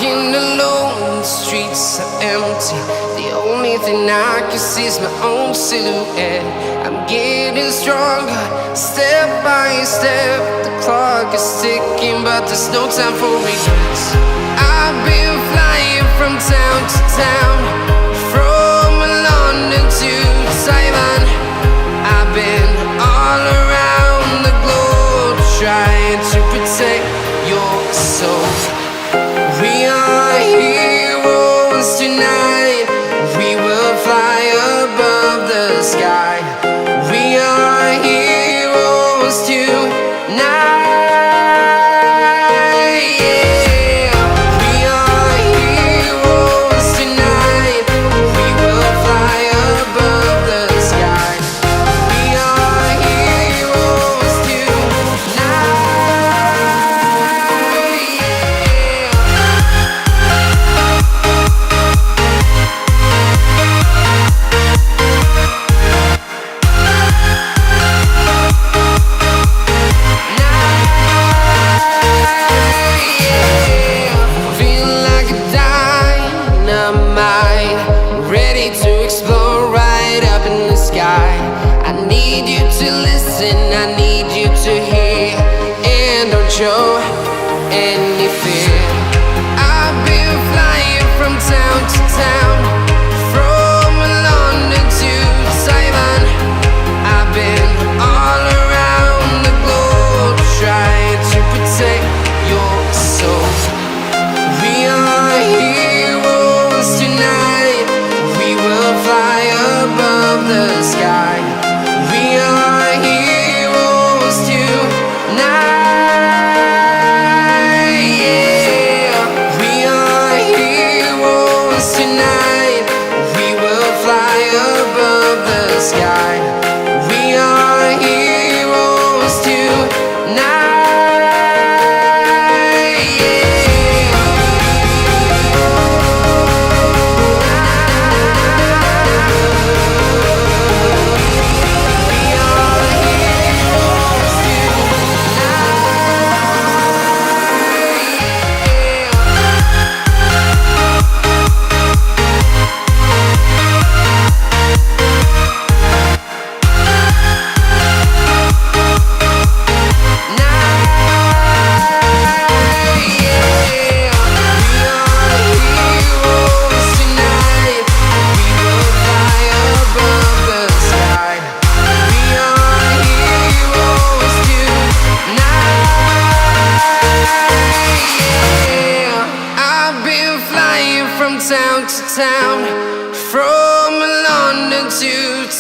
walking alone, the streets are empty. The only thing I can see is my own silhouette. I'm getting stronger, step by step. The clock is ticking, but there's no time for regrets. I've been flying from town to town, from London to Taiwan. I've been all around the globe, trying to protect your soul. We are heroes tonight. We will fly above the sky. We are heroes tonight. Yeah. We are heroes tonight. We will fly above the sky. We are heroes tonight. I need you to hear and don't show any fear. I've been flying from town to town, from London to Taiwan. I've been all around the globe, trying to protect your soul. We are heroes tonight. We will fly above the sky. We are heroes tonight. Yeah. We are heroes tonight. We will fly above the sky. We are heroes tonight. Yeah. Town to town, from London to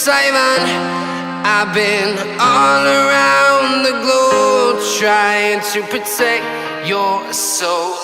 Taiwan. I've been all around the globe, trying to protect your soul.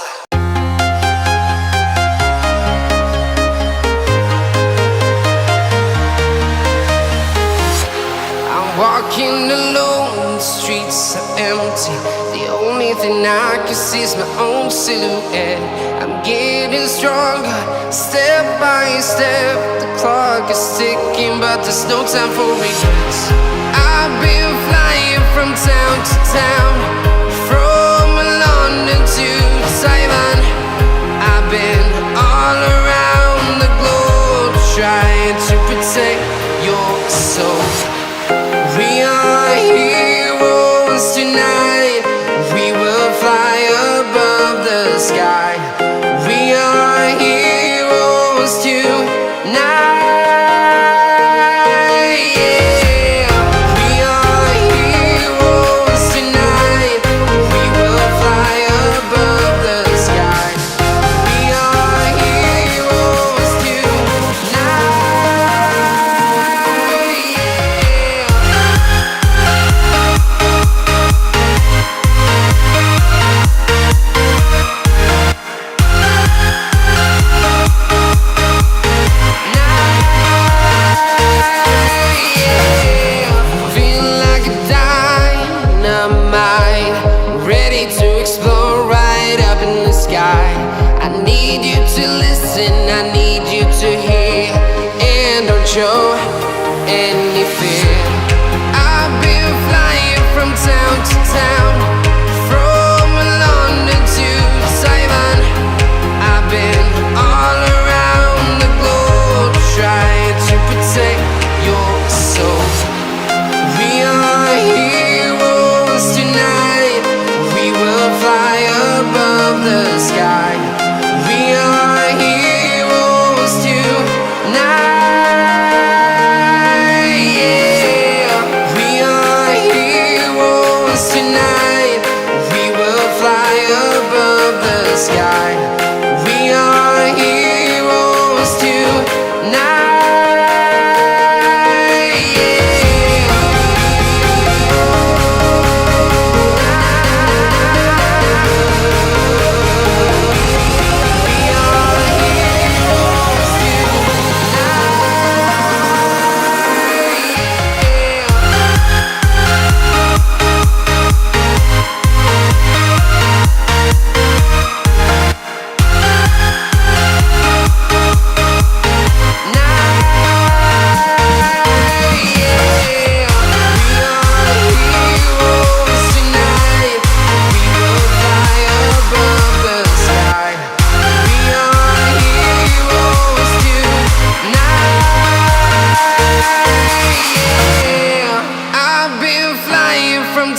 I'm walking alone, the streets are empty. The only thing I can see is my own silhouette. I'm getting stronger, step by step. The clock is ticking, but there's no time for regrets. I've been flying from town to town, from London to Taiwan. I've been all around the globe, trying to protect your soul. We are heroes tonight. We will fly above the sky. We are heroes tonight. Yeah. We are heroes tonight. We will fly above the sky. We are heroes tonight. show any fear. I've been flying from town to town, from London to Taiwan.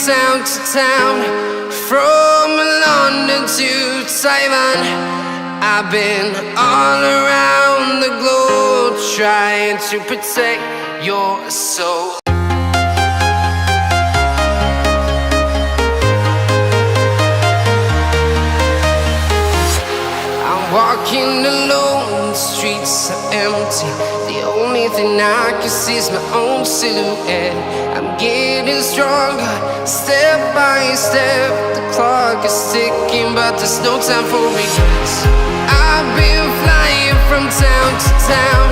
town to town, from London to Taiwan. I've been all around the globe trying to protect your soul. Walking alone, the streets are empty. The only thing I can see is my own silhouette. I'm getting stronger, step by step. The clock is ticking, but there's no time for regrets. I've been flying from town to town,